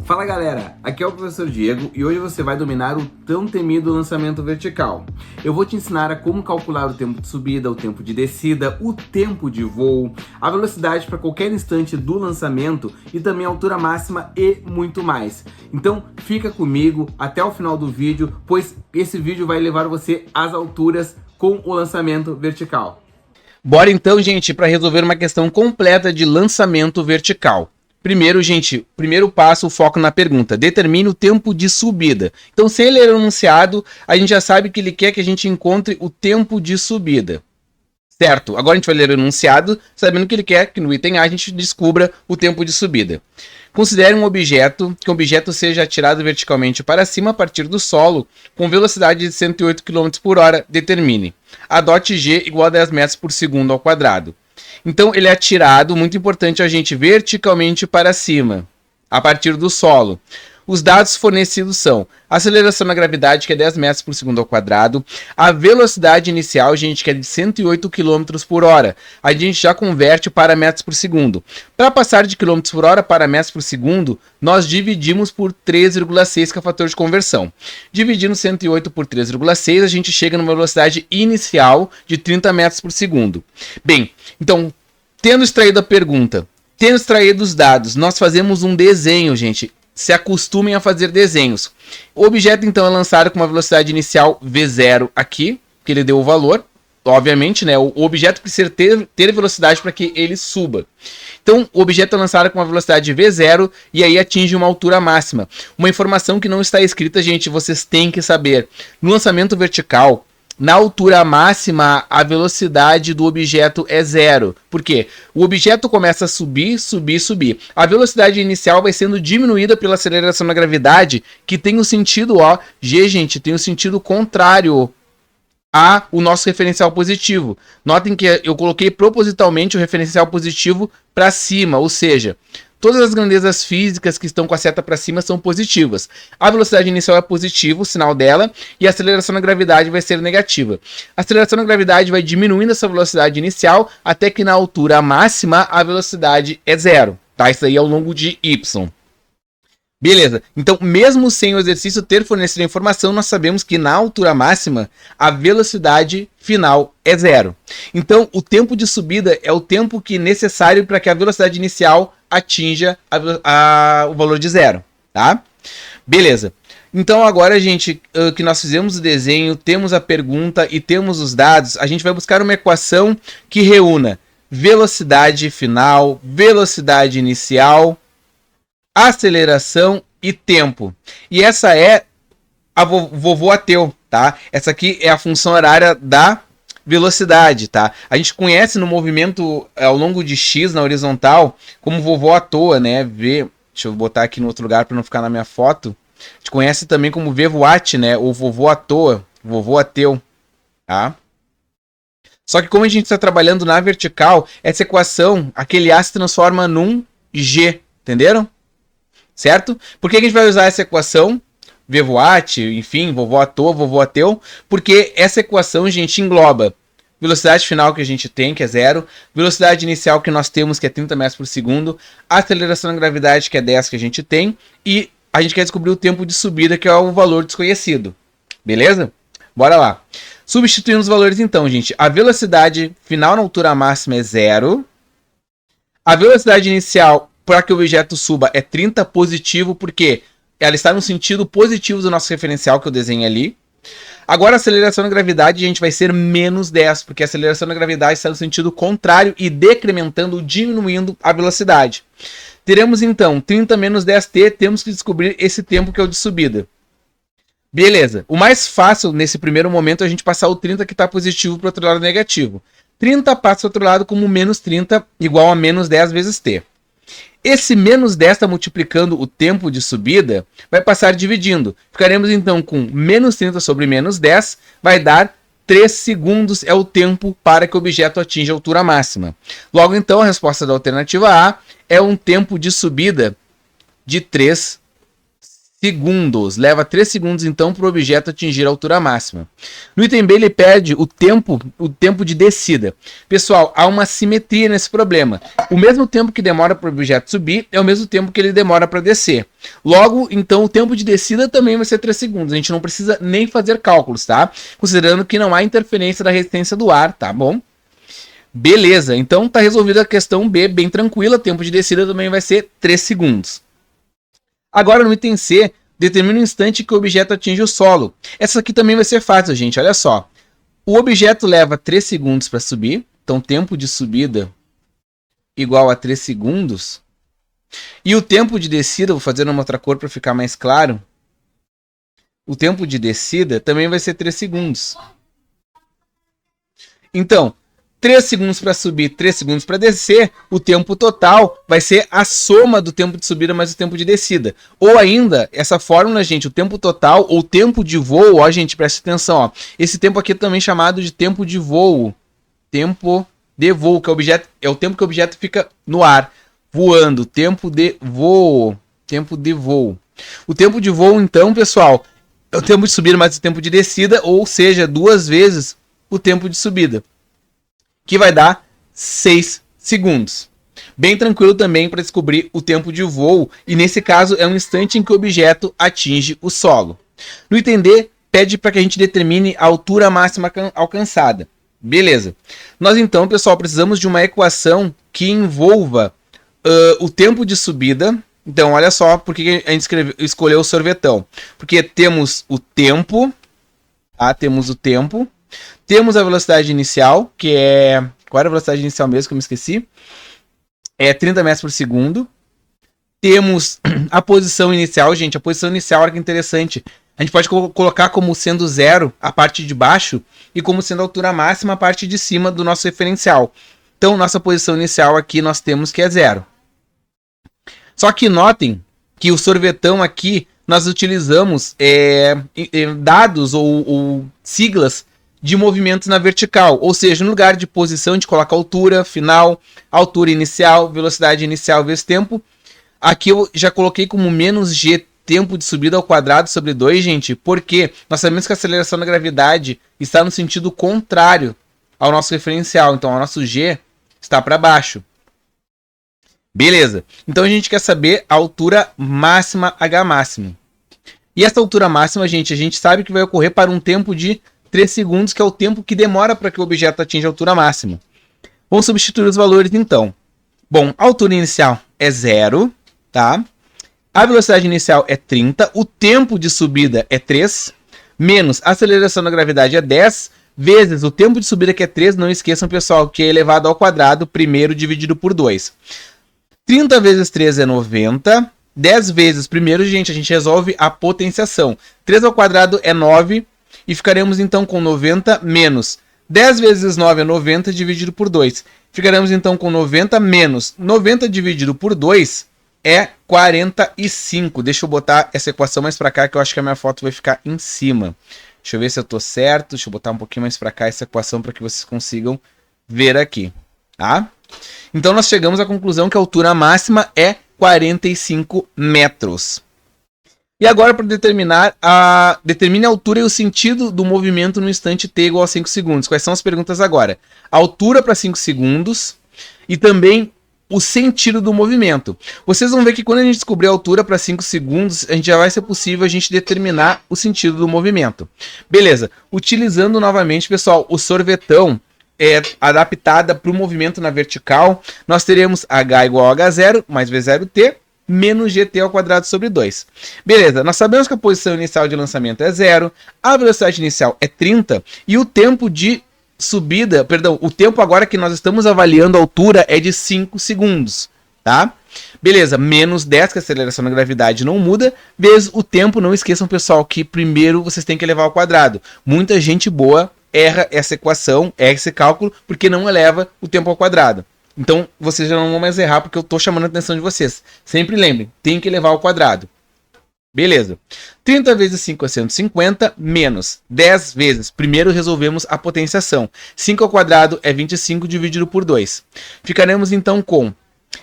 Fala galera, aqui é o professor Diego e hoje você vai dominar o tão temido lançamento vertical. Eu vou te ensinar a como calcular o tempo de subida, o tempo de descida, o tempo de voo, a velocidade para qualquer instante do lançamento e também a altura máxima e muito mais. Então fica comigo até o final do vídeo, pois esse vídeo vai levar você às alturas com o lançamento vertical. Bora então, gente, para resolver uma questão completa de lançamento vertical. Primeiro, gente, primeiro passo, o foco na pergunta. Determine o tempo de subida. Então, se ele é enunciado, a gente já sabe que ele quer que a gente encontre o tempo de subida. Certo? Agora a gente vai ler o enunciado, sabendo que ele quer que no item A a gente descubra o tempo de subida. Considere um objeto, que o objeto seja atirado verticalmente para cima a partir do solo, com velocidade de 108 km por hora. Determine. Adote G igual a 10 metros por segundo ao quadrado. Então, ele é atirado, muito importante a gente, verticalmente para cima, a partir do solo. Os dados fornecidos são a aceleração na gravidade, que é 10 metros por segundo ao quadrado, a velocidade inicial, gente, que é de 108 km por hora. A gente já converte para metros por segundo. Para passar de km por hora para metros por segundo, nós dividimos por 3,6, que é o fator de conversão. Dividindo 108 por 3,6, a gente chega numa velocidade inicial de 30 metros por segundo. Bem, então, tendo extraído a pergunta, tendo extraído os dados, nós fazemos um desenho, gente. Se acostumem a fazer desenhos. O objeto, então, é lançado com uma velocidade inicial V0 aqui, que ele deu o valor. Obviamente, né? O objeto precisa ter velocidade para que ele suba. Então, o objeto é lançado com uma velocidade V0 e aí atinge uma altura máxima. Uma informação que não está escrita, gente, vocês têm que saber. No lançamento vertical, na altura máxima, a velocidade do objeto é 0. Por quê? O objeto começa a subir, subir, subir. A velocidade inicial vai sendo diminuída pela aceleração da gravidade, que tem o sentido, ó, G, gente, tem o sentido contrário a o nosso referencial positivo. Notem que eu coloquei propositalmente o referencial positivo para cima, ou seja, todas as grandezas físicas que estão com a seta para cima são positivas. A velocidade inicial é positiva, o sinal dela, e a aceleração na gravidade vai ser negativa. A aceleração na gravidade vai diminuindo essa velocidade inicial até que na altura máxima a velocidade é 0. Tá? Isso aí é ao longo de y. Beleza, então mesmo sem o exercício ter fornecido a informação, nós sabemos que na altura máxima a velocidade final é 0. Então o tempo de subida é o tempo que é necessário para que a velocidade inicial atinja o valor de 0, tá? Beleza, então agora, gente, que nós fizemos o desenho, temos a pergunta e temos os dados, a gente vai buscar uma equação que reúna velocidade final, velocidade inicial, aceleração e tempo. E essa é a vovô ateu, tá? Essa aqui é a função horária da velocidade, tá? A gente conhece no movimento ao longo de x na horizontal como vovô à toa, né? Deixa eu botar aqui no outro lugar para não ficar na minha foto. A gente conhece também como vevoat, né? Ou vovô à toa, vovô ateu, tá? Só que como a gente está trabalhando na vertical, essa equação, aquele A se transforma num G, entenderam? Certo? Por que a gente vai usar essa equação? Vevoat, enfim, vovô à toa, vovô ateu, porque essa equação, gente, engloba velocidade final que a gente tem, que é 0, velocidade inicial que nós temos, que é 30 metros por segundo, aceleração na gravidade, que é 10 que a gente tem, e a gente quer descobrir o tempo de subida, que é o valor desconhecido. Beleza? Bora lá. Substituindo os valores então, gente. A velocidade final na altura máxima é 0. A velocidade inicial para que o objeto suba é 30 positivo, porque ela está no sentido positivo do nosso referencial que eu desenhei ali. Agora a aceleração na gravidade, a gente vai ser menos 10, porque a aceleração na gravidade está no sentido contrário e decrementando, diminuindo a velocidade. Teremos então 30 menos 10t, temos que descobrir esse tempo que é o de subida. Beleza, o mais fácil nesse primeiro momento é a gente passar o 30 que está positivo para o outro lado negativo. 30 passa para o outro lado como menos 30 igual a menos 10 vezes t. Esse menos 10 está multiplicando o tempo de subida, vai passar dividindo. Ficaremos então com menos 30 sobre menos 10, vai dar 3 segundos é o tempo para que o objeto atinja a altura máxima. Logo então, a resposta da alternativa A é um tempo de subida de 3 segundos. Leva 3 segundos, então, para o objeto atingir a altura máxima. No item B, ele pede o tempo de descida. Pessoal, há uma simetria nesse problema. O mesmo tempo que demora para o objeto subir é o mesmo tempo que ele demora para descer. Logo, então, o tempo de descida também vai ser 3 segundos. A gente não precisa nem fazer cálculos, tá? Considerando que não há interferência da resistência do ar, tá bom? Beleza, então tá resolvida a questão B, bem tranquila. Tempo de descida também vai ser 3 segundos. Agora no item C, determina o instante que o objeto atinge o solo. Essa aqui também vai ser fácil, gente, olha só. O objeto leva 3 segundos para subir, então tempo de subida igual a 3 segundos. E o tempo de descida, vou fazer numa outra cor para ficar mais claro. O tempo de descida também vai ser 3 segundos. Então, 3 segundos para subir, 3 segundos para descer, o tempo total vai ser a soma do tempo de subida mais o tempo de descida. Ou ainda, essa fórmula, gente, o tempo total ou tempo de voo, ó, gente, presta atenção, ó. Esse tempo aqui é também chamado de tempo de voo. Tempo de voo, que é o tempo que o objeto fica no ar, voando. Tempo de voo. Tempo de voo. O tempo de voo, então, pessoal, é o tempo de subida mais o tempo de descida, ou seja, 2 vezes o tempo de subida, que vai dar 6 segundos. Bem tranquilo também para descobrir o tempo de voo, e nesse caso é um instante em que o objeto atinge o solo. No item D, pede para que a gente determine a altura máxima alcançada. Beleza. Nós então, pessoal, precisamos de uma equação que envolva o tempo de subida. Então, olha só por que a gente escolheu o sorvetão. Porque temos o tempo, tá? Temos o tempo. Temos a velocidade inicial, que é... Qual era a velocidade inicial mesmo que eu me esqueci? É 30 metros por segundo. Temos a posição inicial, gente. A posição inicial, olha que interessante. A gente pode colocar como sendo 0 a parte de baixo e como sendo a altura máxima a parte de cima do nosso referencial. Então, nossa posição inicial aqui nós temos que é 0. Só que notem que o sorvetão aqui nós utilizamos dados ou siglas de movimentos na vertical, ou seja, no lugar de posição a gente coloca altura final, altura inicial, velocidade inicial vezes tempo. Aqui eu já coloquei como menos g, tempo de subida ao quadrado sobre 2, gente, porque nós sabemos que a aceleração da gravidade está no sentido contrário ao nosso referencial, então o nosso g está para baixo. Beleza, então a gente quer saber a altura máxima H máximo. E essa altura máxima, gente, a gente sabe que vai ocorrer para um tempo de 3 segundos, que é o tempo que demora para que o objeto atinja a altura máxima. Vamos substituir os valores então. Bom, a altura inicial é 0, tá? A velocidade inicial é 30, o tempo de subida é 3, menos a aceleração da gravidade é 10, vezes o tempo de subida que é 3, não esqueçam, pessoal, que é elevado ao quadrado, primeiro dividido por 2. 30 vezes 3 é 90, 10 vezes, primeiro, gente, a gente resolve a potenciação. 3 ao quadrado é 9, e ficaremos então com 90 menos 10 vezes 9 é 90 dividido por 2. Ficaremos então com 90 menos 90 dividido por 2 é 45. Deixa eu botar essa equação mais para cá, que eu acho que a minha foto vai ficar em cima. Deixa eu ver se eu estou certo. Deixa eu botar um pouquinho mais para cá essa equação para que vocês consigam ver aqui, tá? Então nós chegamos à conclusão que a altura máxima é 45 metros. E agora, para determine a altura e o sentido do movimento no instante t igual a 5 segundos. Quais são as perguntas agora? A altura para 5 segundos e também o sentido do movimento. Vocês vão ver que quando a gente descobrir a altura para 5 segundos, a gente já vai ser possível a gente determinar o sentido do movimento. Beleza. Utilizando novamente, pessoal, o sorvetão adaptada para o movimento na vertical, nós teremos h igual a h0 mais v0t menos gt ao quadrado sobre 2. Beleza, nós sabemos que a posição inicial de lançamento é 0, a velocidade inicial é 30 e o tempo de subida, o tempo agora que nós estamos avaliando a altura é de 5 segundos, tá? Beleza, menos 10, que a aceleração da gravidade não muda, vezes o tempo, não esqueçam, pessoal, que primeiro vocês têm que elevar ao quadrado. Muita gente boa erra essa equação, erra esse cálculo, porque não eleva o tempo ao quadrado. Então, vocês já não vão mais errar, porque eu estou chamando a atenção de vocês. Sempre lembrem, tem que elevar ao quadrado. Beleza. 30 vezes 5 é 150, menos 10 vezes. Primeiro resolvemos a potenciação. 5 ao quadrado é 25 dividido por 2. Ficaremos então com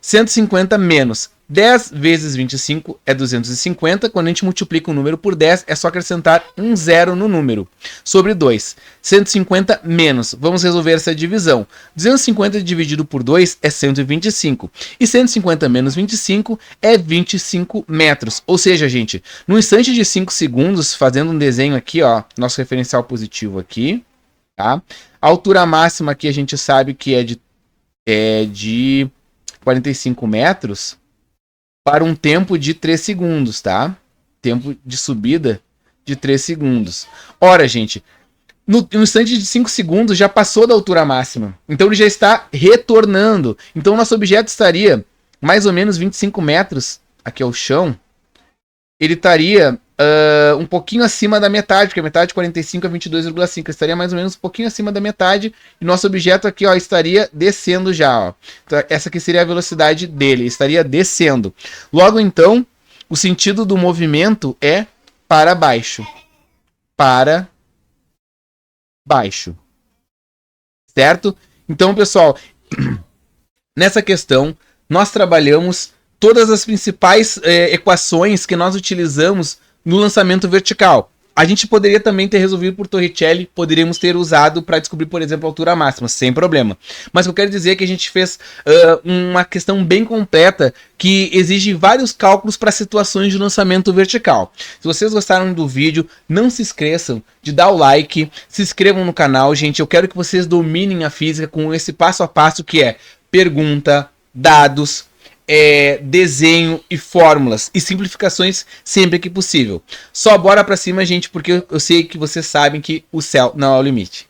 150 menos 10 vezes 25 é 250. Quando a gente multiplica um número por 10, é só acrescentar um zero no número. Sobre 2. 150 menos. Vamos resolver essa divisão. 250 dividido por 2 é 125. E 150 menos 25 é 25 metros. Ou seja, gente, no instante de 5 segundos, fazendo um desenho aqui, ó, nosso referencial positivo aqui, tá? A altura máxima aqui a gente sabe que é de 45 metros para um tempo de 3 segundos, tá? Tempo de subida de 3 segundos. Ora, gente, no instante de 5 segundos já passou da altura máxima. Então ele já está retornando. Então nosso objeto estaria mais ou menos 25 metros, aqui é o chão. Ele estaria um pouquinho acima da metade, porque a metade de 45 é 22,5. Estaria mais ou menos um pouquinho acima da metade. E nosso objeto aqui, ó, estaria descendo já. Ó. Então, essa aqui seria a velocidade dele. Estaria descendo. Logo, então, o sentido do movimento é para baixo. Para baixo. Certo? Então, pessoal, nessa questão, nós trabalhamos todas as principais equações que nós utilizamos no lançamento vertical. A gente poderia também ter resolvido por Torricelli, poderíamos ter usado para descobrir, por exemplo, a altura máxima, sem problema. Mas o que eu quero dizer é que a gente fez uma questão bem completa que exige vários cálculos para situações de lançamento vertical. Se vocês gostaram do vídeo, não se esqueçam de dar o like, se inscrevam no canal, gente. Eu quero que vocês dominem a física com esse passo a passo que é pergunta, dados, desenho e fórmulas e simplificações sempre que possível. Só bora pra cima, gente, porque eu sei que vocês sabem que o céu não é o limite.